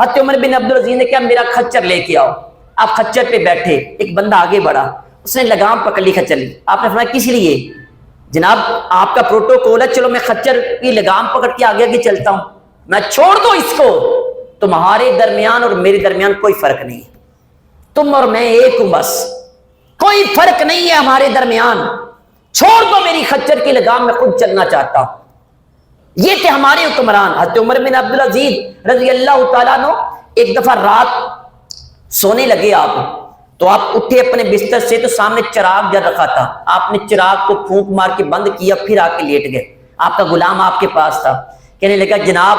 حضرت عمر بن عبدالعزیز نے کیا میرا خچر لے کے آؤ. آپ خچر پہ بیٹھے, ایک بندہ آگے بڑھا, اس نے لگام پکڑ لی خچر لی. آپ نے فرمایا کس لیے؟ جناب آپ کا پروٹوکول ہے, چلو میں خچر کی لگام پکڑ کے آگے آگے چلتا ہوں, میں چھوڑ دو اس کو. تمہارے درمیان اور میرے درمیان کوئی فرق نہیں ہے, تم اور میں ایک ہوں, بس کوئی فرق نہیں ہے ہمارے درمیان, چھوڑ دو میری خچر کی لگام, میں خود چلنا چاہتا ہوں. یہ تھے ہمارے حکمران. حضرت عمر بن عبدالعزیز رضی اللہ تعالیٰ عنہ ایک دفعہ رات سونے لگے آپ, تو آپ اٹھے اپنے بستر سے, تو سامنے چراغ جل رکھا تھا. آپ نے چراغ کو پھونک مار کے بند کیا, پھر آ کے لیٹ گئے. آپ کا غلام آپ کے پاس تھا, کہنے لگا جناب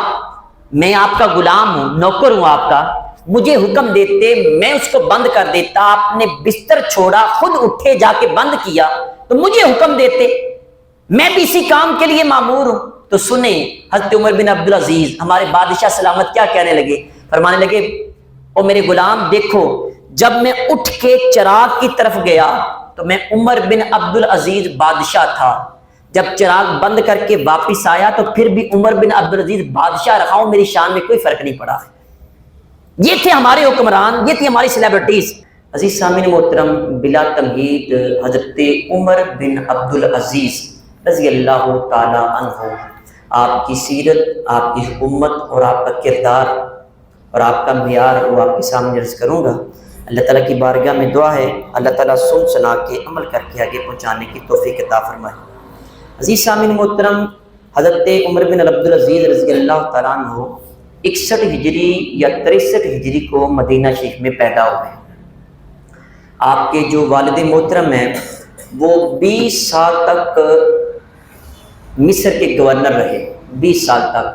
میں آپ کا غلام ہوں, نوکر ہوں آپ کا, مجھے حکم دیتے میں اس کو بند کر دیتا. آپ نے بستر چھوڑا, خود اٹھے جا کے بند کیا, تو مجھے حکم دیتے, میں بھی اسی کام کے لیے مامور ہوں. تو سنیں حضرت عمر بن عبدالعزیز ہمارے بادشاہ سلامت کیا کہنے لگے, فرمانے لگے او میرے غلام دیکھو, جب میں اٹھ کے چراغ کی طرف گیا تو میں عمر بن عبدالعزیز بادشاہ تھا, جب چراغ بند کر کے واپس آیا تو پھر بھی عمر بن عبدالعزیز بادشاہ رہا ہوں, میری شان میں کوئی فرق نہیں پڑا. یہ تھے ہمارے حکمران, یہ تھی ہماری سیلیبریٹیز. عزیز سامعین محترم, بلا تمہید حضرت عمر بن عبدالعزیز رضی اللہ تعالی عنہ, آپ کی سیرت, آپ کی حکومت اور آپ کا کردار اور آپ کا معیار وہ آپ کے سامنے عرض کروں گا. اللہ تعالیٰ کی بارگاہ میں دعا ہے اللہ تعالیٰ سن سنا کے عمل کر کے آگے پہنچانے کی توفیق عطا فرمائے. عزیز سامعین محترم, حضرت عمر بن عبدالعزیز رضی اللہ تعالیٰ عنہ 61 ہجری یا 63 ہجری کو مدینہ شریف میں پیدا ہوئے. آپ کے جو والد محترم ہیں وہ 20 سال تک مصر کے گورنر رہے, 20 سال تک.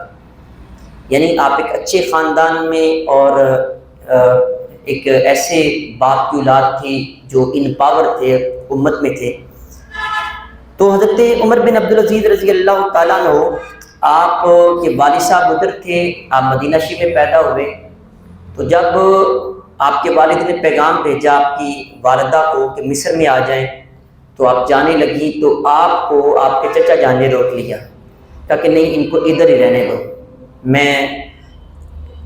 یعنی آپ ایک اچھے خاندان میں اور ایک ایسے باپ کی اولاد تھی جو ان پاور تھے, امت میں تھے. تو حضرت عمر بن عبدالعزیز رضی اللہ تعالیٰ عنہ, آپ کے والد صاحب ادھر تھے, آپ مدینہ شریف میں پیدا ہوئے. تو جب آپ کے والد نے پیغام بھیجا آپ کی والدہ کو کہ مصر میں آ جائیں, تو آپ جانے لگی, تو آپ کو آپ کے چچا جان نے روک لیا, کہا کہ نہیں ان کو ادھر ہی رہنے دو, میں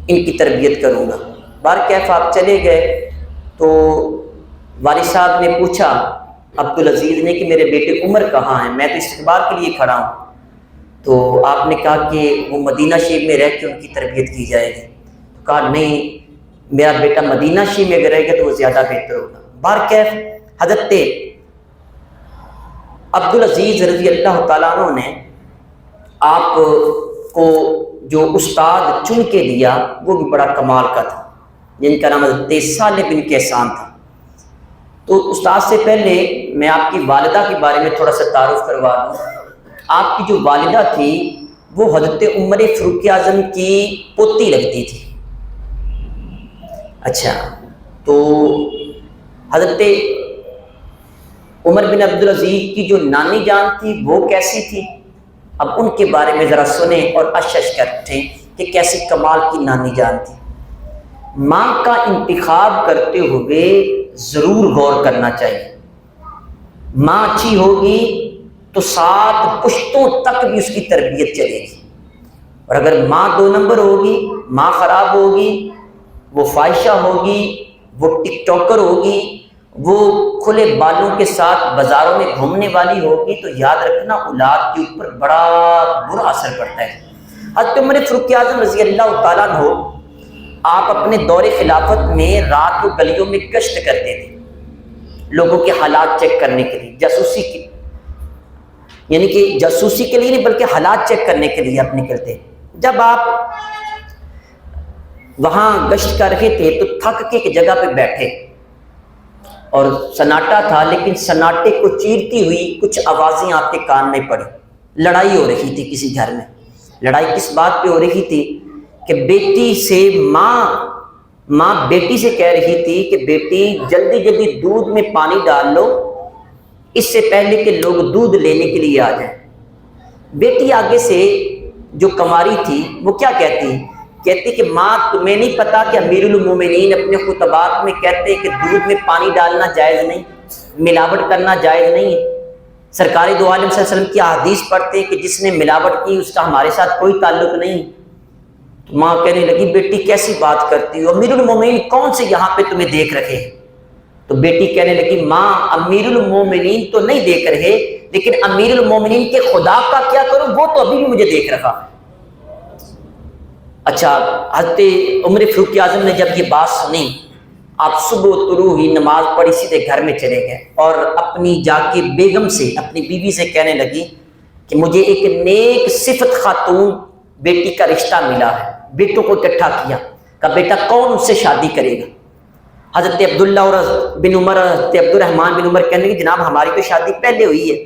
ان کی تربیت کروں گا. بہرکیف آپ چلے گئے. تو والد صاحب نے پوچھا عبدالعزیز نے کہ میرے بیٹے عمر کہاں ہیں, میں تو استقبال کے لیے کھڑا ہوں. تو آپ نے کہا کہ وہ مدینہ شریف میں رہ کے ان کی تربیت کی جائے گی. کہا نہیں, میرا بیٹا مدینہ شریف میں اگر رہے گا تو وہ زیادہ بہتر ہوگا. بہرکیف حضرت عبدالعزیز رضی اللہ تعالیٰ عنہ نے آپ کو جو استاد چن کے دیا وہ بھی بڑا کمال کا تھا, جن کا نام حضرت صالح بن کیسان تھا. تو استاد سے پہلے میں آپ کی والدہ کے بارے میں تھوڑا سا تعارف کروا دوں. آپ کی جو والدہ تھی وہ حضرت عمر فاروق اعظم کی پوتی لگتی تھی. اچھا, تو حضرت عمر بن عبدالعزیز کی جو نانی جان تھی وہ کیسی تھی, اب ان کے بارے میں ذرا سنیں اور اشش کرتے کہ کیسی کمال کی نانی جان تھی. ماں کا انتخاب کرتے ہوئے ضرور غور کرنا چاہیے. ماں اچھی ہوگی تو 7 پشتوں تک بھی اس کی تربیت چلے گی, اور اگر ماں 2 نمبر ہوگی, ماں خراب ہوگی, وہ فاحشہ ہوگی, وہ ٹک ٹاکر ہوگی, وہ کھلے بالوں کے ساتھ بازاروں میں گھومنے والی ہوگی, تو یاد رکھنا اولاد کے اوپر بڑا برا اثر پڑتا ہے. حضرت عمر فاروق اعظم رضی اللہ تعالیٰ عنہ آپ اپنے دور خلافت میں رات کو گلیوں میں گشت کرتے تھے, لوگوں کے حالات چیک کرنے کے لیے, جاسوسی کی, یعنی کہ جاسوسی کے لیے نہیں بلکہ حالات چیک کرنے کے لیے آپ نکلتے. جب آپ وہاں گشت کر رہے تھے تو تھک کے ایک جگہ پہ بیٹھے اور سناٹا تھا, لیکن سناٹے کو چیرتی ہوئی کچھ آوازیں آپ کے کان میں پڑی. لڑائی ہو رہی تھی کسی گھر میں. لڑائی کس بات پہ ہو رہی تھی کہ بیٹی سے ماں بیٹی سے کہہ رہی تھی کہ بیٹی جلدی جلدی دودھ میں پانی ڈال لو اس سے پہلے کہ لوگ دودھ لینے کے لیے آ جائیں. بیٹی آگے سے جو کماری تھی وہ کیا کہتی کہ ماں تمہیں نہیں پتا کہ امیر المومنین اپنے خطبات میں کہتے ہیں کہ دودھ میں پانی ڈالنا جائز نہیں, ملاوٹ کرنا جائز نہیں ہے. سرکار دو عالم صلی اللہ علیہ وسلم کی احادیث پڑھتے ہیں کہ جس نے ملاوٹ کی اس کا ہمارے ساتھ کوئی تعلق نہیں. ماں کہنے لگی بیٹی کیسی بات کرتی ہو، امیر المومنین کون سے یہاں پہ تمہیں دیکھ رکھے ہیں؟ تو بیٹی کہنے لگی ماں امیر المومنین تو نہیں دیکھ رہے، لیکن امیر المومنین کے خدا کا کیا کروں، وہ تو ابھی بھی مجھے دیکھ رکھا۔ اچھا، حضرت عمر فاروق اعظم نے جب یہ بات سنی، آپ صبح طلوع ہی نماز پڑھی سیدھے گھر میں چلے گئے اور اپنی جا کے بیگم سے، اپنی بیوی سے کہنے لگی کہ مجھے ایک نیک صفت خاتون بیٹی کا رشتہ ملا ہے۔ بیٹوں کو اکٹھا کیا، کہا بیٹا کون اس سے شادی کرے گا؟ حضرت عبداللہ بن عمر، حضرت عبد الرحمن بن عمر کہنے لگے جناب ہماری تو شادی پہلے ہوئی ہے۔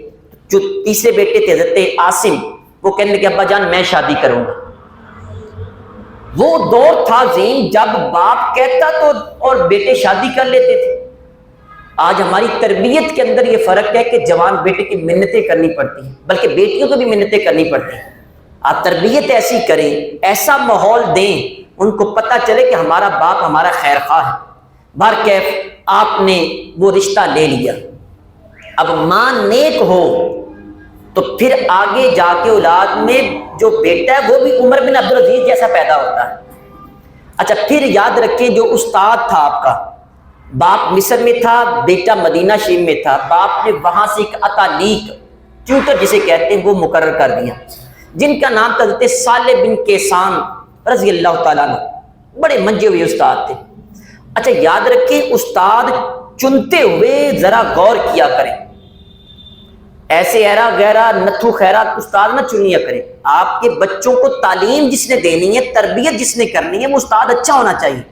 جو تیسرے بیٹے تھے حضرت عاصم، وہ کہنے لگے ابا جان میں شادی کروں گا۔ وہ دور تھا زین جب باپ کہتا تو اور بیٹے شادی کر لیتے تھے۔ آج ہماری تربیت کے اندر یہ فرق ہے کہ جوان بیٹے کی منتیں کرنی پڑتی ہیں، بلکہ بیٹیوں کو بھی منتیں کرنی پڑتی ہیں۔ آپ تربیت ایسی کریں، ایسا ماحول دیں، ان کو پتہ چلے کہ ہمارا باپ ہمارا خیر خواہ ہے۔ بہرکیف آپ نے وہ رشتہ لے لیا، اب ماں نیک ہو تو پھر آگے جا کے اولاد میں جو بیٹا ہے وہ بھی عمر بن عبدالعزیز جیسا پیدا ہوتا ہے۔ اچھا پھر یاد رکھیں جو استاد تھا آپ کا، باپ مصر میں تھا، بیٹا مدینہ شریف میں تھا، باپ نے وہاں سے ایک اتالیق ٹیوٹر جسے کہتے ہیں وہ مقرر کر دیا، جن کا نام تھا حضرت صالح بن کیسان رضی اللہ تعالیٰ عنہ، بڑے منجے ہوئے استاد تھے۔ اچھا یاد رکھیں استاد چنتے ہوئے ذرا غور کیا کریں، ایسے ایرا غیرہ نتھو خیرات استاد نہ چنیا کریں۔ آپ کے بچوں کو تعلیم جس نے دینی ہے، تربیت جس نے کرنی ہے، وہ استاد اچھا ہونا چاہیے۔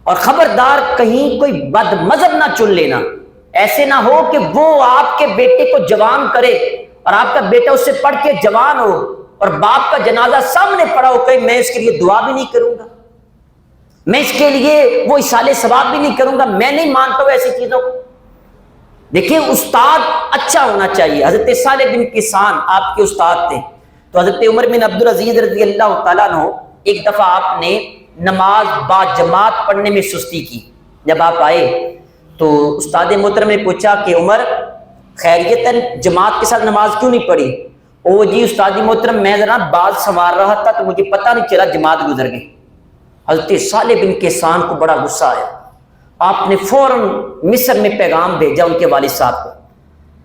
اور خبردار کہیں کوئی بد مذہب نہ چن لینا، ایسے نہ ہو کہ وہ آپ کے بیٹے کو جوان کرے اور آپ کا بیٹا اس سے پڑھ کے جوان ہو اور باپ کا جنازہ سامنے پڑا ہو کہ میں اس کے لیے دعا بھی نہیں کروں گا، میں اس کے لیے وہ اصالہ ثواب بھی نہیں کروں گا، میں نہیں مانتا ہوں ایسی چیزوں کو۔ دیکھیں استاد اچھا ہونا چاہیے۔ حضرت صالح بن کیسان آپ کے استاد تھے، تو حضرت عمر بن عبدالعزیز رضی اللہ تعالیٰ عنہ ایک دفعہ آپ نے نماز با جماعت پڑھنے میں سستی کی۔ جب آپ آئے تو استاد محترم نے پوچھا کہ عمر خیریت ہے، جماعت کے ساتھ نماز کیوں نہیں پڑھی؟ او جی استاد محترم میں ذرا بال سنوار رہا تھا تو مجھے پتہ نہیں چلا جماعت گزر گئی۔ حضرت صالح بن کیسان کو بڑا غصہ آیا، آپ نے فوراً مصر میں پیغام بھیجا ان کے والد صاحب کو،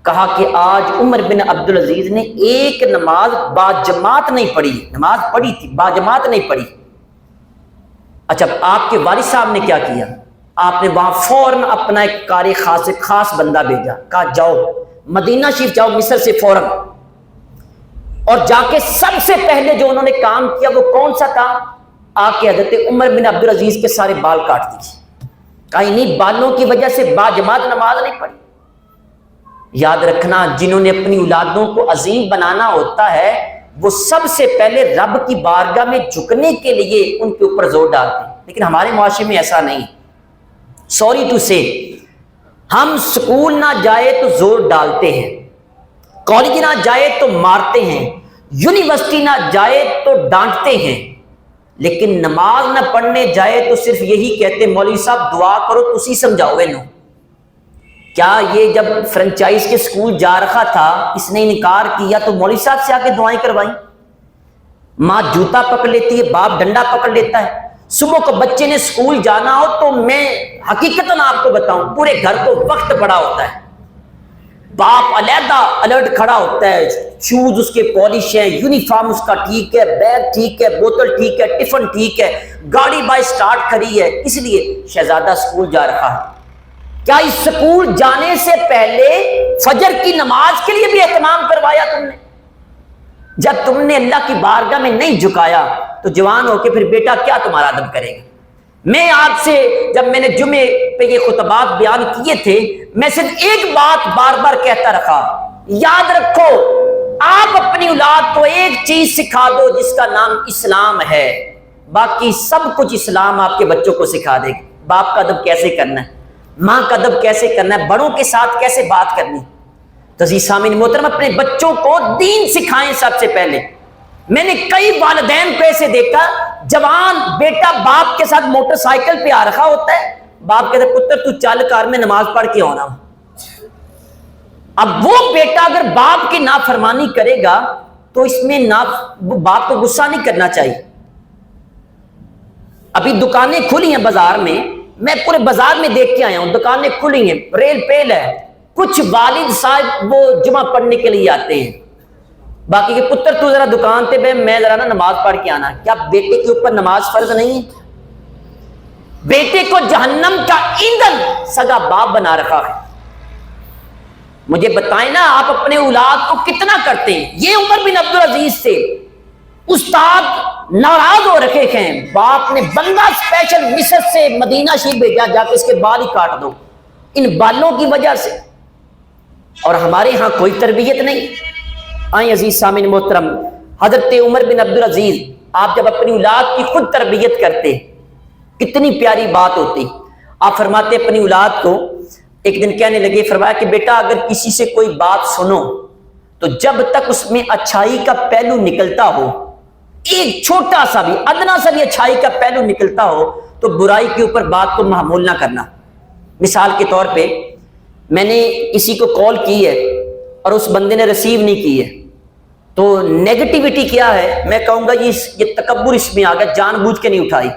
کہا کہ آج عمر بن عبدالعزیز نے ایک نماز با جماعت نہیں پڑھی، نماز پڑھی تھی با جماعت نہیں پڑھی۔ اچھا آپ کے والد صاحب نے کیا کیا؟ آپ نے وہاں فوراً اپنا ایک قاری خاص بندہ بھیجا، کہا جاؤ مدینہ شریف جاؤ مصر سے فوراً، اور جا کے سب سے پہلے جو انہوں نے کام کیا وہ کون سا تھا؟ آ کے حضرت عمر بن عبدالعزیز کے سارے بال کاٹ دیے۔ کہا انہیں بالوں کی وجہ سے با جماعت نماز نہیں پڑھی۔ یاد رکھنا جنہوں نے اپنی اولادوں کو عظیم بنانا ہوتا ہے وہ سب سے پہلے رب کی بارگاہ میں جھکنے کے لیے ان کے اوپر زور ڈالتے ہیں، لیکن ہمارے معاشرے میں ایسا نہیں۔ سوری ٹو سے ہم سکول نہ جائے تو زور ڈالتے ہیں، کالج نہ جائے تو مارتے ہیں، یونیورسٹی نہ جائے تو ڈانٹتے ہیں، لیکن نماز نہ پڑھنے جائے تو صرف یہی کہتے مولوی صاحب دعا کرو تسی سمجھاؤ انہوں۔ کیا یہ جب فرنچائز کے سکول جا رہا تھا اس نے انکار کیا تو مولوی صاحب سے آ کے دعائیں کروائیں؟ ماں جوتا پکڑ لیتی ہے، باپ ڈنڈا پکڑ لیتا ہے۔ صبح کو بچے نے سکول جانا ہو تو میں حقیقتاً آپ کو بتاؤں پورے گھر کو وقت پڑا ہوتا ہے، باپ علیحدہ الرٹ کھڑا ہوتا ہے، شوز اس کے پالش ہے، یونیفارم اس کا ٹھیک ہے، بیگ ٹھیک ہے، بوتل ٹھیک ہے، ٹفن ٹھیک ہے، گاڑی بائی سٹارٹ کھڑی ہے، اس لیے شہزادہ سکول جا رہا ہے۔ کیا اس سکول جانے سے پہلے فجر کی نماز کے لیے بھی اہتمام کروایا تم نے؟ جب تم نے اللہ کی بارگاہ میں نہیں جھکایا تو جوان ہو کے پھر بیٹا کیا تمہارا ادب کرے گا؟ میں آپ سے جب میں نے جمعے پہ یہ خطبات بیان کیے تھے میں صرف ایک بات بار بار کہتا رکھا، یاد رکھو آپ اپنی اولاد کو ایک چیز سکھا دو جس کا نام اسلام ہے، باقی سب کچھ اسلام آپ کے بچوں کو سکھا دے گا۔ باپ کا ادب کیسے کرنا ہے، ماں کا ادب کیسے کرنا ہے، بڑوں کے ساتھ کیسے بات کرنی۔ تو عزیز سامعین محترم اپنے بچوں کو دین سکھائیں سب سے پہلے۔ میں نے کئی والدین کو ایسے دیکھا جوان بیٹا باپ کے ساتھ موٹر سائیکل پہ آ رکھا ہوتا ہے، باپ کہتا ہے پتر تو چل کار میں نماز پڑھ کے آنا۔ اب وہ بیٹا اگر باپ کی نافرمانی کرے گا تو اس میں باپ کو غصہ نہیں کرنا چاہیے، ابھی دکانیں کھلی ہیں بازار میں پورے بازار میں دیکھ کے آیا ہوں، دکانیں کھلی ہیں، ریل پیل ہے، کچھ والد صاحب وہ جمعہ پڑھنے کے لیے آتے ہیں، باقی کہ پتر تو ذرا دکان تے بے، میں ذرا نا نماز پڑھ کے آنا۔ کیا بیٹے کے اوپر نماز فرض نہیں ہے؟ بیٹے کو جہنم کا ایندھن سگا باپ بنا رکھا ہے۔ مجھے بتائیں نا آپ اپنے اولاد کو کتنا کرتے ہیں؟ یہ عمر بن عبدالعزیز تھے، استاد ناراض ہو رکھے ہیں، باپ نے بندہ اسپیشل مصر سے مدینہ شریف بھیجا، جا کے اس کے بال ہی کاٹ دو ان بالوں کی وجہ سے، اور ہمارے ہاں کوئی تربیت نہیں۔ آئیں عزیز سامعین محترم، حضرت عمر بن عبدالعزیز آپ جب اپنی اولاد کی خود تربیت کرتے کتنی پیاری بات ہوتی۔ آپ فرماتے اپنی اولاد کو، ایک دن کہنے لگے، فرمایا کہ بیٹا اگر کسی سے کوئی بات سنو تو جب تک اس میں اچھائی کا پہلو نکلتا ہو، ایک چھوٹا سا بھی ادنا سا بھی اچھائی کا پہلو نکلتا ہو تو برائی کے اوپر بات کو محمول نہ کرنا۔ مثال کے طور پہ میں نے کسی کو کال کی ہے اور اس بندے نے ریسیو نہیں کی ہے، تو نیگیٹیوٹی کیا ہے؟ میں کہوں گا یہ تکبر اس میں آ گیا، جان بوجھ کے نہیں اٹھائی،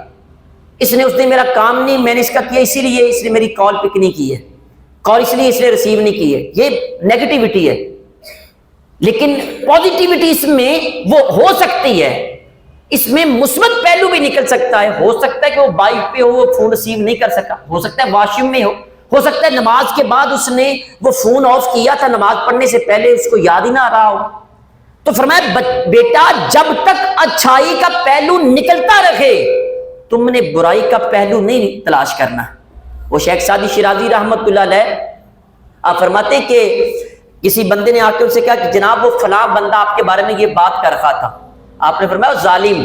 اس نے میرا کام نہیں، میں نے اس کا کیا اسی لیے اس نے میری کال پک نہیں کی ہے، کال اس لیے ریسیو نہیں کی ہے، یہ نیگیٹیوٹی ہے۔ لیکن پوزیٹیوٹی اس میں وہ ہو سکتی ہے، اس میں مثبت پہلو بھی نکل سکتا ہے۔ ہو سکتا ہے کہ وہ بائک پہ ہو، وہ فون ریسیو نہیں کر سکا، ہو سکتا ہے واش روم میں ہو سکتا ہے نماز کے بعد اس نے وہ فون آف کیا تھا، نماز پڑھنے سے پہلے اس کو یاد ہی نہ آ رہا ہو۔ تو فرمایا بیٹا جب تک اچھائی کا پہلو نکلتا رہے تم نے برائی کا پہلو نہیں تلاش کرنا۔ وہ شیخ سعدی شیرازی رحمت اللہ علیہ آپ فرماتے کہ کسی بندے نے آ کے ان سے کہا کہ جناب وہ فلاں بندہ آپ کے بارے میں یہ بات کر رہا تھا، آپ نے فرمایا ظالم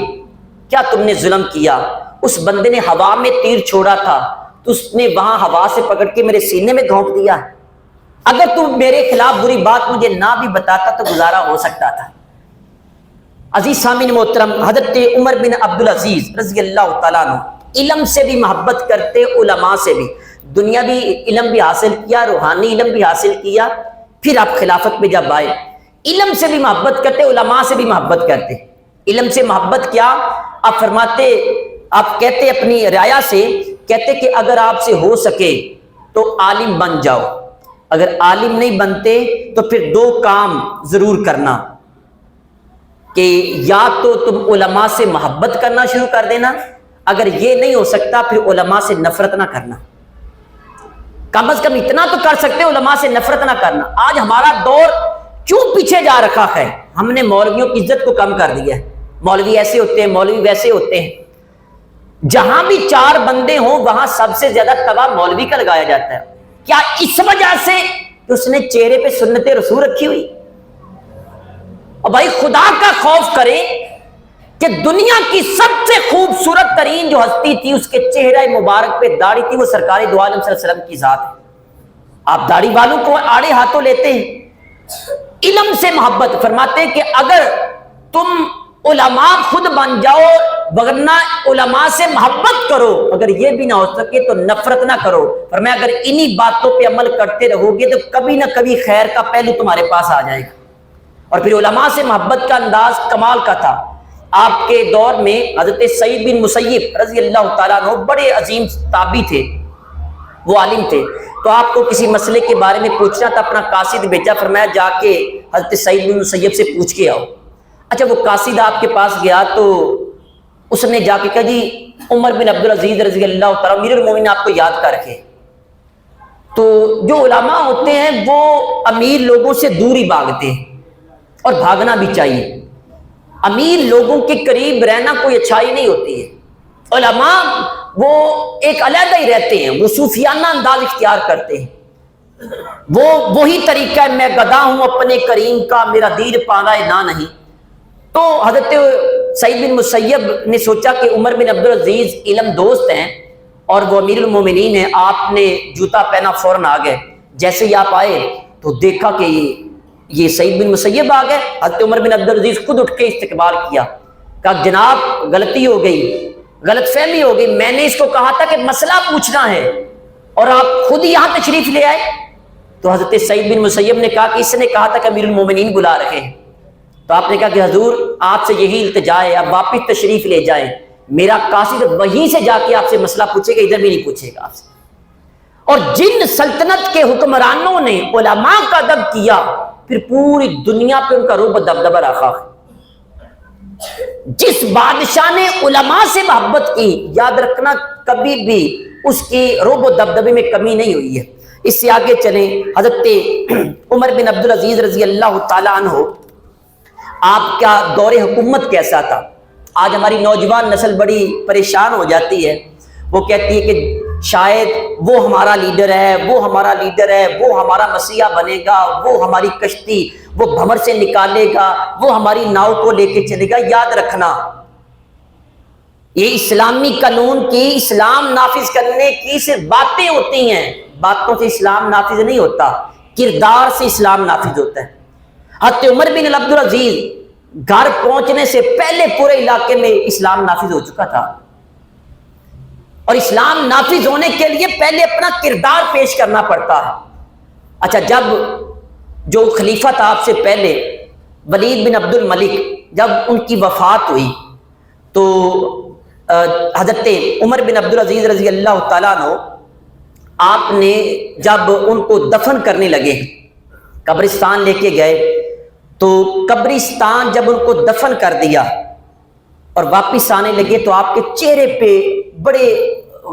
کیا تم نے ظلم کیا؟ اس بندے نے ہوا میں تیر چھوڑا تھا تو اس نے وہاں ہوا سے پکڑ کے میرے سینے میں گھونپ دیا، اگر تم میرے خلاف بری بات مجھے نہ بھی بتاتا تو گزارا ہو سکتا تھا۔ عزیز سامعین محترم، حضرت عمر بن عبدالعزیز رضی اللہ تعالیٰ عنہ علم سے بھی محبت کرتے، علماء سے بھی، دنیاوی علم بھی حاصل کیا، روحانی علم بھی حاصل کیا، پھر آپ خلافت میں جب آئے علم سے بھی محبت کرتے، علماء سے بھی محبت کرتے۔ علم سے محبت کیا؟ آپ فرماتے، آپ کہتے اپنی رعایا سے، کہتے کہ اگر آپ سے ہو سکے تو عالم بن جاؤ، اگر عالم نہیں بنتے تو پھر دو کام ضرور کرنا، کہ یا تو تم علماء سے محبت کرنا شروع کر دینا، اگر یہ نہیں ہو سکتا پھر علماء سے نفرت نہ کرنا، کم از کم اتنا تو کر سکتے علماء سے نفرت نہ کرنا۔ آج ہمارا دور کیوں پیچھے جا رکھا ہے؟ ہم نے مولویوں کی عزت کو کم کر دیا ہے، مولوی ایسے ہوتے ہیں، مولوی ویسے ہوتے ہیں، جہاں بھی چار بندے ہوں وہاں سب سے زیادہ توا مولوی کا لگایا جاتا ہے۔ کیا اس وجہ سے کہ اس نے چہرے پہ سنت رسول رکھی ہوئی؟ اور بھائی خدا کا خوف کریں کہ دنیا کی سب سے خوبصورت ترین جو ہستی تھی اس کے چہرہ مبارک پہ داڑھی تھی، وہ سرکار دو عالم صلی اللہ علیہ وسلم کی ذات ہے۔ آپ داڑھی والوں کو آڑے ہاتھوں لیتے ہیں۔ علم سے محبت فرماتے ہیں کہ اگر تم علماء خود بن جاؤ ورنہ علماء سے محبت کرو، اگر یہ بھی نہ ہو سکے تو نفرت نہ کرو۔ فرمایا اگر انہی باتوں پہ عمل کرتے رہو گے تو کبھی نہ کبھی خیر کا پہلو تمہارے پاس آ جائے گا۔ اور پھر علماء سے محبت کا انداز کمال کا تھا۔ آپ کے دور میں حضرت سعید بن مسیب رضی اللہ تعالیٰ عنہ بڑے عظیم تابعی تھے، وہ عالم تھے، تو آپ کو کسی مسئلے کے بارے میں پوچھنا تھا، اپنا قاصد بھیجا، فرمایا جا کے حضرت سعید بن مسیب سے پوچھ کے آؤ۔ اچھا وہ قاصد آپ کے پاس گیا تو اس نے جا کے کہا جی عمر بن عبدالعزیز رضی اللہ تعالیٰ امیر المومنین آپ کو یاد کر رکھے۔ تو جو علماء ہوتے ہیں وہ امیر لوگوں سے دور ہی بھاگتے ہیں، اور بھاگنا بھی چاہیے۔ امیر لوگوں کے قریب رہنا کوئی اچھائی نہیں ہوتی ہے۔ علماء وہ ایک علیحدہ ہی رہتے ہیں، وہ صوفیانہ انداز اختیار کرتے ہیں، وہ وہی طریقہ ہے میں گدا ہوں اپنے کریم کا، میرا دیر پانا نہ نہیں۔ تو حضرت سعید بن مسیب نے سوچا کہ عمر بن عبدالعزیز علم دوست ہیں اور وہ امیر المومنین ہیں، آپ نے جوتا پہنا فوراً آ گئے۔ جیسے ہی آپ آئے تو دیکھا کہ یہ سعید بن مسیب آ گئے۔ حضرت عمر بن عبدالعزیز خود اٹھ کے استقبال کیا، کہا جناب غلطی ہو گئی، غلط فہمی ہو گئی، میں نے اس کو کہا تھا کہ مسئلہ پوچھنا ہے اور آپ خود یہاں تشریف لے آئے۔ تو حضرت سعید بن مسیب نے کہا کہ اس نے کہا تھا کہ امیر المومنین بلا رہے ہیں۔ تو آپ نے کہا کہ حضور آپ سے یہی التجا ہے، اب واپس تشریف لے جائیں، میرا قاصد وہیں سے جا کے آپ سے مسئلہ پوچھے گا، ادھر بھی نہیں پوچھے گا آپ سے۔ اور جن سلطنت کے حکمرانوں نے علماء کا ادب کیا، پھر پوری دنیا پہ ان کا رعب و دبدبہ رکھا۔ جس بادشاہ نے علماء سے محبت کی، یاد رکھنا کبھی بھی اس کی رعب و دبدبے میں کمی نہیں ہوئی ہے۔ اس سے آگے چلیں، حضرت عمر بن عبدالعزیز رضی اللہ تعالیٰ عنہ، آپ کا دور حکومت کیسا تھا؟ آج ہماری نوجوان نسل بڑی پریشان ہو جاتی ہے، وہ کہتی ہے کہ شاید وہ ہمارا لیڈر ہے، وہ ہمارا لیڈر ہے، وہ ہمارا مسیحا بنے گا، وہ ہماری کشتی وہ بھمر سے نکالے گا، وہ ہماری ناؤ کو لے کے چلے گا۔ یاد رکھنا، یہ اسلامی قانون کی، اسلام نافذ کرنے کی صرف باتیں ہوتی ہیں، باتوں سے اسلام نافذ نہیں ہوتا، کردار سے اسلام نافذ ہوتا ہے۔ حضرت عمر بن عبدالعزیز گھر پہنچنے سے پہلے پورے علاقے میں اسلام نافذ ہو چکا تھا، اور اسلام نافذ ہونے کے لیے پہلے اپنا کردار پیش کرنا پڑتا ہے۔ اچھا، جب جو خلیفہ تھا آپ سے پہلے، ولید بن عبد الملک، جب ان کی وفات ہوئی تو حضرت عمر بن عبدالعزیز رضی اللہ تعالیٰ عنہ، آپ نے جب ان کو دفن کرنے لگے، قبرستان لے کے گئے، تو قبرستان جب ان کو دفن کر دیا اور واپس آنے لگے تو آپ کے چہرے پہ بڑے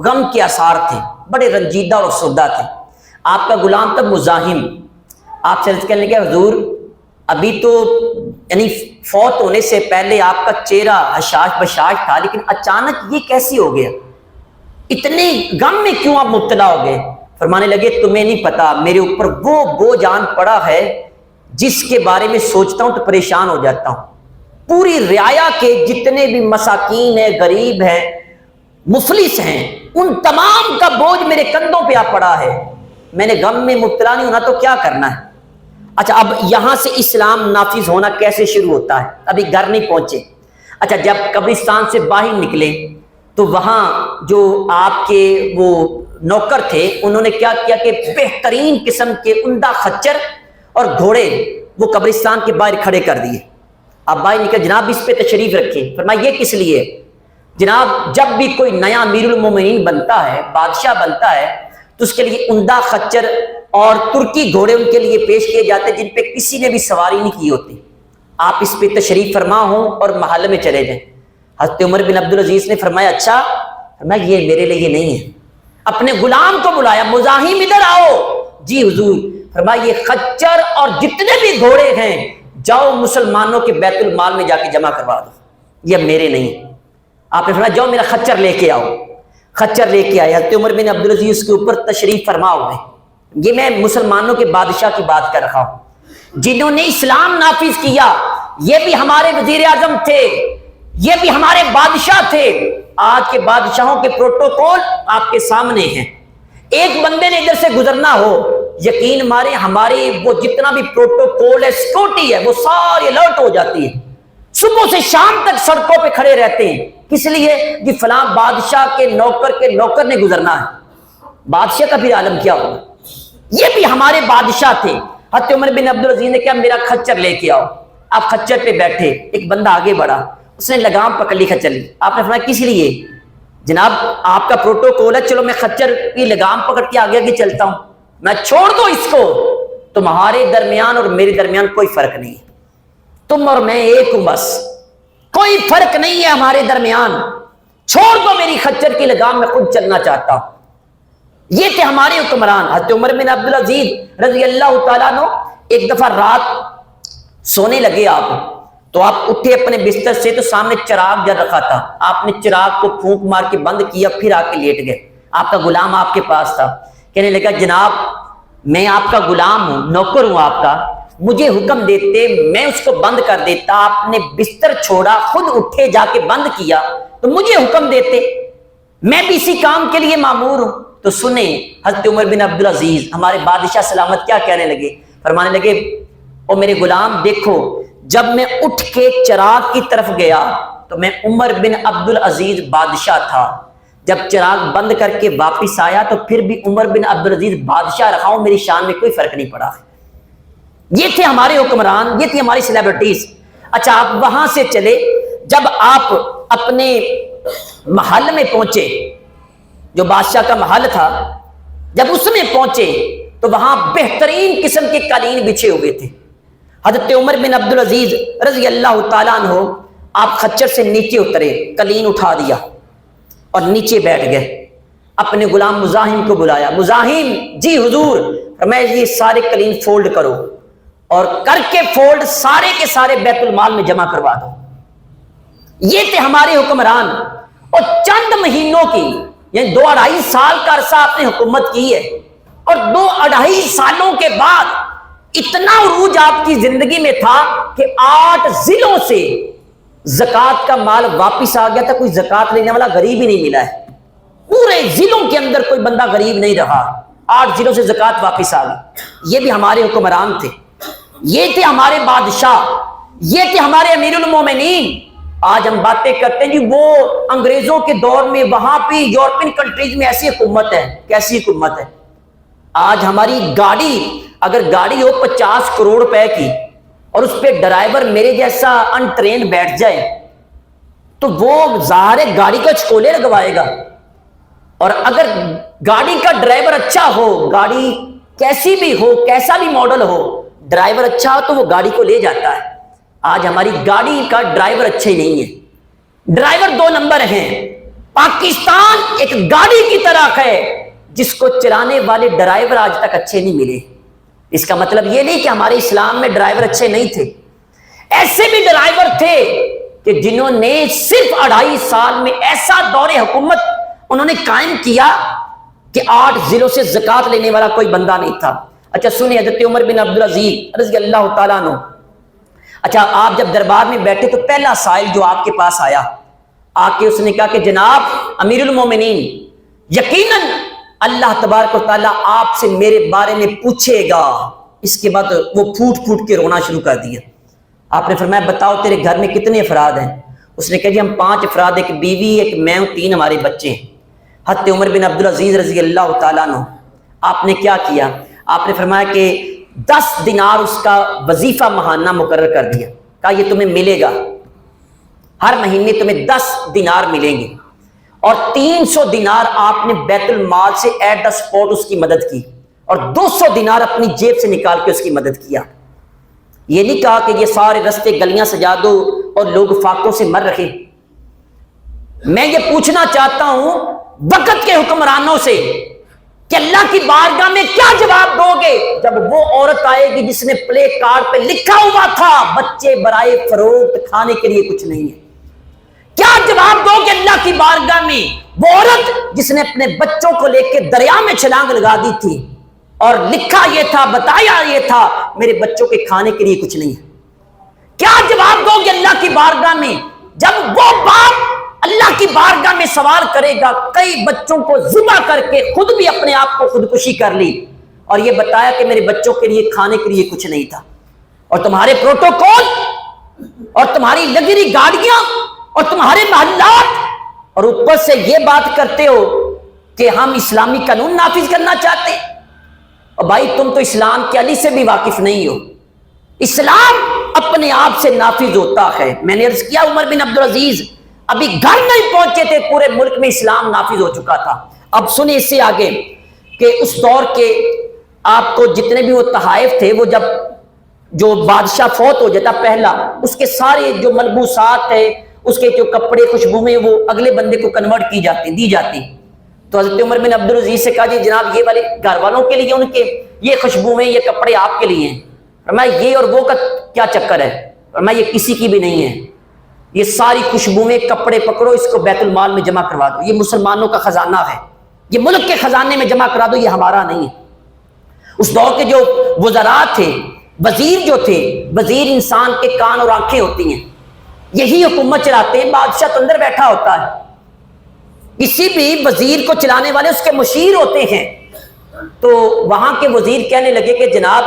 غم کے آثار تھے، بڑے رنجیدہ اور افسردہ تھے۔ آپ کا غلام تب مزاحم آپ سے عرض کرنے لگے، حضور ابھی تو یعنی فوت ہونے سے پہلے آپ کا چہرہ حشاش بشاش تھا، لیکن اچانک یہ کیسی ہو گیا؟ اتنے غم میں کیوں آپ مبتلا ہو گئے؟ فرمانے لگے، تمہیں نہیں پتا، میرے اوپر وہ بوجھ آن پڑا ہے جس کے بارے میں سوچتا ہوں تو پریشان ہو جاتا ہوں۔ پوری رعایا کے جتنے بھی مساکین ہیں، غریب ہیں، مفلس ہیں، ان تمام کا بوجھ میرے کندھوں پہ آ پڑا ہے، میں نے غم میں مبتلا نہیں ہونا تو کیا کرنا ہے؟ اچھا، اب یہاں سے اسلام نافذ ہونا کیسے شروع ہوتا ہے؟ ابھی گھر نہیں پہنچے۔ اچھا، جب قبرستان سے باہر نکلے تو وہاں جو آپ کے وہ نوکر تھے، انہوں نے کیا کیا کہ بہترین قسم کے عمدہ خچر اور گھوڑے وہ قبرستان کے باہر کھڑے کر دیے۔ اب باہر نکل، جناب اس پہ تشریف رکھے۔ فرمایا یہ کس لیے؟ جناب جب بھی کوئی نیا امیر المومنین بنتا ہے، بادشاہ بنتا ہے، تو اس کے لیے عمدہ خچر اور ترکی گھوڑے ان کے لیے پیش کیے جاتے جن پہ کسی نے بھی سواری نہیں کی ہوتی۔ آپ اس پہ تشریف فرما ہوں اور محل میں چلے جائیں۔ حضرت عمر بن عبدالعزیز نے فرمایا اچھا، فرمایا یہ میرے لیے نہیں ہے۔ اپنے غلام کو بلایا، مزاحم ادھر آؤ۔ جی حضور۔ فرمایا یہ خچر اور جتنے بھی گھوڑے ہیں جاؤ مسلمانوں کے بیت المال میں جا کے جمع کروا دو، یہ میرے نہیں۔ آپ نے فرمایا جاؤ میرا خچر لے کے آؤ۔ خچر لے کے آئے، حضرت عمر بن عبدالعزیز کے اوپر تشریف فرما ہوئے۔ یہ میں مسلمانوں کے بادشاہ کی بات کر رہا ہوں جنہوں نے اسلام نافذ کیا۔ یہ بھی ہمارے وزیر اعظم تھے، یہ بھی ہمارے بادشاہ تھے۔ آج کے بادشاہوں کے پروٹوکول آپ کے سامنے ہیں۔ ایک بندے نے ادھر سے گزرنا ہو، یقین مارے ہماری وہ جتنا بھی پروٹوکول ہے، سیکورٹی ہے، وہ ساری الرٹ ہو جاتی ہے۔ صبح سے شام تک سڑکوں پہ کھڑے رہتے ہیں، کس لیے؟ کہ فلاں بادشاہ کے نوکر نے گزرنا ہے۔ بادشاہ کا بھی عالم کیا ہوگا؟ یہ بھی ہمارے بادشاہ تھے۔ حضرت عمر بن عبدالعزیز نے کہا میرا خچر لے کے آؤ۔ آپ خچر پہ بیٹھے، ایک بندہ آگے بڑھا، اس نے لگام پکڑ لی خچر لی۔ آپ نے فرمایا کس لیے؟ جناب آپ کا پروٹوکول ہے، چلو میں خچر کی لگام پکڑ کے آگے آگے چلتا ہوں، میں چھوڑ دو اس کو۔ تمہارے درمیان اور میرے درمیان کوئی فرق نہیں ہے، تم اور میں ایک ہوں، بس کوئی فرق نہیں ہے ہمارے درمیان، چھوڑ دو میری خچر کی لگام، میں خود چلنا چاہتا ہوں۔ یہ تھے ہمارے حکمران۔ حضرت عمر بن عبدالعزیز رضی اللہ تعالیٰ عنہ ایک دفعہ رات سونے لگے آپ، تو آپ اٹھے اپنے بستر سے، تو سامنے چراغ جل رکھا تھا۔ آپ نے چراغ کو پھونک مار کے بند کیا، پھر آ کے لیٹ گئے۔ آپ کا غلام آپ کے پاس تھا، کہنے لگا جناب میں آپ کا غلام ہوں، نوکر ہوں آپ کا، مجھے حکم دیتے میں اس کو بند کر دیتا، آپ نے بستر چھوڑا، خود اٹھے جا کے بند کیا، تو مجھے حکم دیتے، میں بھی اسی کام کے لیے مامور ہوں۔ تو سنیں حضرت عمر بن عبدالعزیز ہمارے بادشاہ سلامت کیا کہنے لگے؟ فرمانے لگے او میرے غلام دیکھو، جب میں اٹھ کے چراغ کی طرف گیا تو میں عمر بن عبدالعزیز بادشاہ تھا، جب چراغ بند کر کے واپس آیا تو پھر بھی عمر بن عبدالعزیز بادشاہ رہا ہوں، میری شان میں کوئی فرق نہیں پڑا۔ یہ تھے ہمارے حکمران، یہ تھی ہماری سیلیبریٹیز۔ اچھا آپ وہاں سے چلے، جب آپ اپنے محل میں پہنچے، جو بادشاہ کا محل تھا، جب اس میں پہنچے تو وہاں بہترین قسم کے قالین بچھے ہوئے تھے۔ حضرت عمر بن عبدالعزیز رضی اللہ تعالیٰ عنہ آپ خچر سے نیچے اترے، قالین اٹھا دیا اور نیچے بیٹھ گئے، اپنے غلام مزاحم کو بلایا، مزاحم جی حضور، میں یہ سارے قالین فولڈ کرو، اور کر کے فولڈ سارے کے سارے بیت المال میں جمع کروا دو۔ یہ تھے ہمارے حکمران، اور چند مہینوں کی، یعنی 2-2.5 سال کا عرصہ آپ نے حکومت کی ہے، اور 2-2.5 سالوں کے بعد اتنا عروج آپ کی زندگی میں تھا کہ 8 ضلعوں سے زکوٰۃ کا مال واپس آ گیا تھا، کوئی زکوٰۃ لینے والا غریب ہی نہیں ملا ہے، پورے ضلعوں کے اندر کوئی بندہ غریب نہیں رہا، 8 ضلعوں سے زکوٰۃ واپس آ گئی۔ یہ بھی ہمارے حکمران تھے، یہ تھے ہمارے بادشاہ، یہ تھے ہمارے امیر المومنین۔ آج ہم باتیں کرتے ہیں جی وہ انگریزوں کے دور میں وہاں پہ یورپین کنٹریز میں ایسی حکومت ہے، کیسی حکومت ہے۔ آج ہماری گاڑی، اگر گاڑی ہو 50 کروڑ روپے کی اور اس پہ ڈرائیور میرے جیسا ان ٹرین بیٹھ جائے تو وہ ظاہر ہے گاڑی کا چکولے لگوائے گا، اور اگر گاڑی کا ڈرائیور اچھا ہو، گاڑی کیسی بھی ہو، کیسا بھی ماڈل ہو، ڈرائیور اچھا ہو تو وہ گاڑی کو لے جاتا ہے۔ آج ہماری گاڑی کا ڈرائیور اچھا ہی نہیں ہے، ڈرائیور 2 نمبر ہیں۔ پاکستان ایک گاڑی کی طرح ہے جس کو چلانے والے ڈرائیور آج تک اچھے نہیں ملے۔ اس کا مطلب یہ نہیں کہ ہمارے اسلام میں ڈرائیور اچھے نہیں تھے، ایسے بھی ڈرائیور تھے کہ جنہوں نے صرف 2.5 سال میں ایسا دور حکومت انہوں نے قائم کیا کہ 8 ضلعوں سے زکوٰۃ لینے والا کوئی بندہ نہیں تھا۔ اچھا سنیں، حضرت عمر بن عبدالعزیز رضی اللہ تعالیٰ عنہ، اچھا آپ جب دربار میں بیٹھے تو پہلا سائل جو آپ کے پاس آیا، آ کے اس نے کہا کہ جناب امیر المومنین، یقیناً اللہ تبارک و تعالیٰ آپ سے میرے بارے میں پوچھے گا۔ اس کے بعد وہ پھوٹ پھوٹ کے رونا شروع کر دیا۔ آپ نے فرمایا بتاؤ تیرے گھر میں کتنے افراد ہیں؟ اس نے کہا جی ہم 5 افراد، ایک بیوی، ایک میں ہوں، 3 ہمارے بچے ہیں۔ حضرت عمر بن عبدالعزیز رضی اللہ تعالیٰ عنہ آپ نے کیا کیا؟ آپ نے فرمایا کہ 10 دینار اس کا وظیفہ ماہانہ مقرر کر دیا، کہا یہ تمہیں ملے گا، ہر مہینے تمہیں 10 دینار ملیں گے، اور 300 دینار آپ نے بیت المال سے ایٹ دا سپورٹ اس کی مدد کی، اور 200 دینار اپنی جیب سے نکال کے اس کی مدد کیا۔ یہ نہیں کہا کہ یہ سارے رستے گلیاں سجا دو اور لوگ فاقوں سے مر رہے۔ میں یہ پوچھنا چاہتا ہوں وقت کے حکمرانوں سے کہ اللہ کی بارگاہ میں کیا جواب دو گے جب وہ عورت آئے گی جس نے پلے کارڈ پہ لکھا ہوا تھا بچے برائے فروخت، کھانے کے لیے کچھ نہیں ہے؟ کیا جواب دو گے اللہ کی بارگاہ میں وہ عورت جس نے اپنے بچوں کو لے کے دریا میں چھلانگ لگا دی تھی اور لکھا یہ تھا، بتایا یہ تھا، میرے بچوں کے کھانے کے لیے کچھ نہیں ہے؟ کیا جواب دو گے اللہ کی بارگاہ میں جب وہ باپ اللہ کی بارگاہ میں سوال کرے گا کئی بچوں کو ذبح کر کے خود بھی اپنے آپ کو خودکشی کر لی اور یہ بتایا کہ میرے بچوں کے لیے کھانے کے لیے کچھ نہیں تھا، اور تمہارے پروٹوکول اور تمہاری لگژری گاڑیاں اور تمہارے محلات، اور اوپر سے یہ بات کرتے ہو کہ ہم اسلامی قانون نافذ کرنا چاہتے ہیں؟ اور بھائی تم تو اسلام کے علی سے بھی واقف نہیں ہو۔ اسلام اپنے آپ سے نافذ ہوتا ہے۔ میں نے عرض کیا عمر بن عبدالعزیز ابھی گھر نہیں پہنچے تھے، پورے ملک میں اسلام نافذ ہو چکا تھا۔ اب سنیں اس سے آگے کہ اس دور کے آپ کو جتنے بھی وہ تحائف تھے، وہ جب جو بادشاہ فوت ہو جاتا پہلا، اس کے سارے جو ملبوسات ہیں، اس کے جو کپڑے خوشبوئیں وہ اگلے بندے کو کنورٹ کی جاتی دی جاتی۔ تو حضرت عمر بن عبدالعزیز سے کہا جی جناب یہ والے گھر والوں کے لیے ان کے یہ خوشبوئیں یہ کپڑے آپ کے لیے ہیں۔ فرمایا یہ اور وہ کا کیا چکر ہے؟ فرمایا یہ کسی کی بھی نہیں ہے، یہ ساری خوشبوئیں کپڑے پکڑو، اس کو بیت المال میں جمع کروا دو، یہ مسلمانوں کا خزانہ ہے، یہ ملک کے خزانے میں جمع کرا دو، یہ ہمارا نہیں ہے۔ اس دور کے جو وزراء تھے، وزیر جو تھے، وزیر انسان کے کان اور آنکھیں ہوتی ہیں، یہی حکومت چلاتے ہیں، بادشاہ تو اندر بیٹھا ہوتا ہے، کسی بھی وزیر کو چلانے والے اس کے مشیر ہوتے ہیں۔ تو وہاں کے وزیر کہنے لگے کہ جناب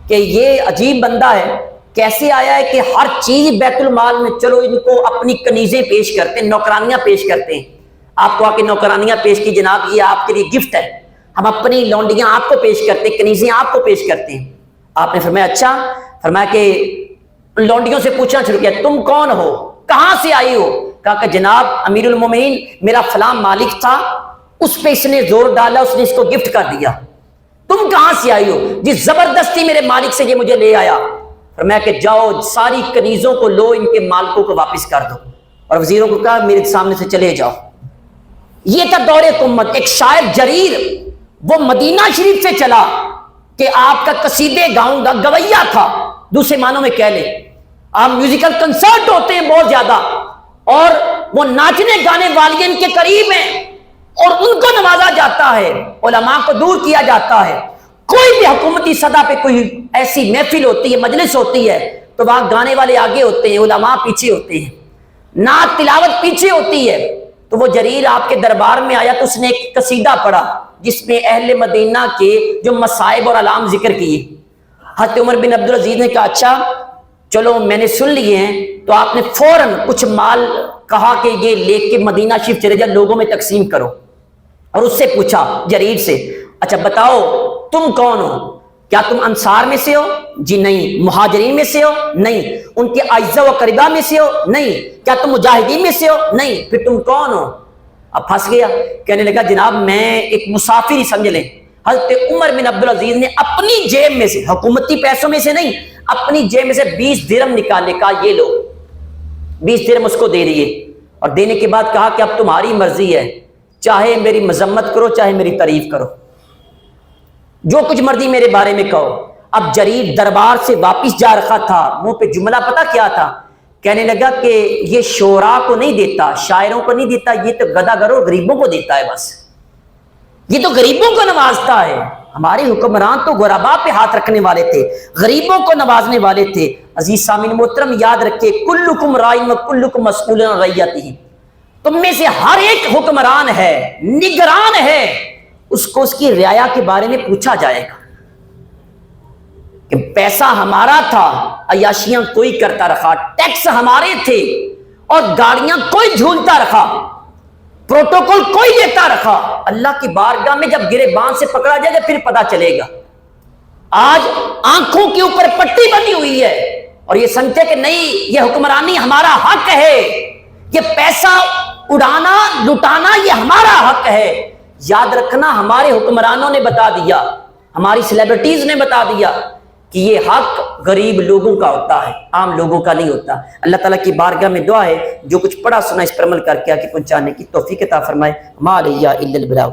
کہ یہ عجیب بندہ ہے، کیسے آیا ہے کہ ہر چیز بیت المال میں، چلو ان کو اپنی کنیزیں پیش کرتے ہیں، نوکرانیاں پیش کرتے ہیں، آپ کو آ کے نوکرانیاں پیش کی، جناب یہ آپ کے لیے گفٹ ہے، ہم اپنی لونڈیاں آپ کو پیش کرتے ہیں، کنیزیں آپ کو پیش کرتے ہیں۔ آپ نے فرمایا اچھا؟ فرمایا کہ لونڈیوں سے پوچھنا شروع کیا تم کون ہو، کہاں سے آئی ہو؟ کہا کہ جناب امیر المومنین میرا فلاں مالک تھا، اس پہ اس نے زور ڈالا، اس نے اس کو گفٹ کر دیا، تم کہاں سے آئی ہو؟ جی زبردستی میرے مالک سے یہ مجھے لے آیا۔ فرمایا کہ جاؤ ساری کنیزوں کو لو، ان کے مالکوں کو واپس کر دو، اور وزیروں کو کہا میرے سامنے سے چلے جاؤ۔ یہ تھا دور حکومت۔ ایک شاعر جریر وہ مدینہ شریف سے چلا کہ آپ کا قصیدے گاؤں گا، گویا تھا دوسرے معنوں میں کہہ لیں۔ آپ میوزیکل کنسرٹ ہوتے ہیں بہت زیادہ، اور وہ ناچنے گانے والے ان کے قریب ہیں اور ان کو نوازا جاتا ہے، علماء کو دور کیا جاتا ہے۔ کوئی بھی حکومتی سطح پہ کوئی ایسی محفل ہوتی ہے، مجلس ہوتی ہے، تو وہاں گانے والے آگے ہوتے ہیں، علماء پیچھے ہوتے ہیں، نعت تلاوت پیچھے ہوتی ہے۔ تو وہ جریر آپ کے دربار میں آیا تو اس نے ایک قصیدہ پڑھا جس میں اہل مدینہ کے جو مصائب اور علام ذکر کیے۔ حضرت عمر بن عبدالعزیز نے کہا اچھا چلو میں نے سن لیے ہیں، تو آپ نے فوراً کچھ مال کہا کہ یہ لے کے مدینہ شریف چلے جا، لوگوں میں تقسیم کرو۔ اور اس سے پوچھا جریر سے اچھا بتاؤ تم کون ہو؟ کیا تم انصار میں سے ہو؟ جی نہیں۔ مہاجرین میں سے ہو؟ نہیں۔ ان کے اعزا و قربا میں سے ہو؟ نہیں۔ کیا تم مجاہدین میں سے ہو؟ نہیں۔ پھر تم کون ہو؟ اب پھنس گیا، کہنے لگا جناب میں ایک مسافر ہی سمجھ لیں۔ حضرت عمر بن عبدالعزیز نے اپنی جیب میں سے، حکومتی پیسوں میں سے نہیں، اپنی جیب میں سے 20 درہم نکالنے کا، یہ لو 20 درہم اس کو دے دیے، اور دینے کے بعد کہا کہ اب تمہاری مرضی ہے، چاہے میری مذمت کرو چاہے میری تعریف کرو، جو کچھ مرضی میرے بارے میں کہو۔ اب جریر دربار سے واپس جا رکھا تھا، منہ پہ جملہ پتہ کیا تھا؟ کہنے لگا کہ یہ شعراء کو نہیں دیتا، شاعروں کو نہیں دیتا، یہ تو گدھا گرو غریبوں کو دیتا ہے، بس یہ تو غریبوں کو نوازتا ہے۔ ہمارے حکمران تو غرباء پہ ہاتھ رکھنے والے تھے، غریبوں کو نوازنے والے تھے۔ عزیز سامعین محترم یاد رکھے کلکم راعٍ وکلکم مسئول عن رعیتہ، تم میں سے ہر ایک حکمران ہے، نگران ہے، اس کو اس کی رعایا کے بارے میں پوچھا جائے گا کہ پیسہ ہمارا تھا، عیاشیاں کوئی کرتا رکھا، ٹیکس ہمارے تھے اور گاڑیاں کوئی جھولتا رکھا، پروٹوکول کوئی دیتا رکھا۔ اللہ کی بارگاہ میں جب گریبان سے پکڑا جائے گا پھر پتا چلے گا۔ آج آنکھوں کے اوپر پٹی بنی ہوئی ہے اور یہ سمجھتے کہ نہیں یہ حکمرانی ہمارا حق ہے، یہ پیسہ اڑانا لٹانا یہ ہمارا حق ہے۔ یاد رکھنا ہمارے حکمرانوں نے بتا دیا، ہماری سیلیبریٹیز نے بتا دیا کہ یہ حق غریب لوگوں کا ہوتا ہے، عام لوگوں کا نہیں ہوتا۔ اللہ تعالیٰ کی بارگاہ میں دعا ہے جو کچھ پڑھا سنا اس پر عمل کر کے آگے پہنچانے کی توفیق عطا فرمائے۔ ما علیہ الا البلاغ۔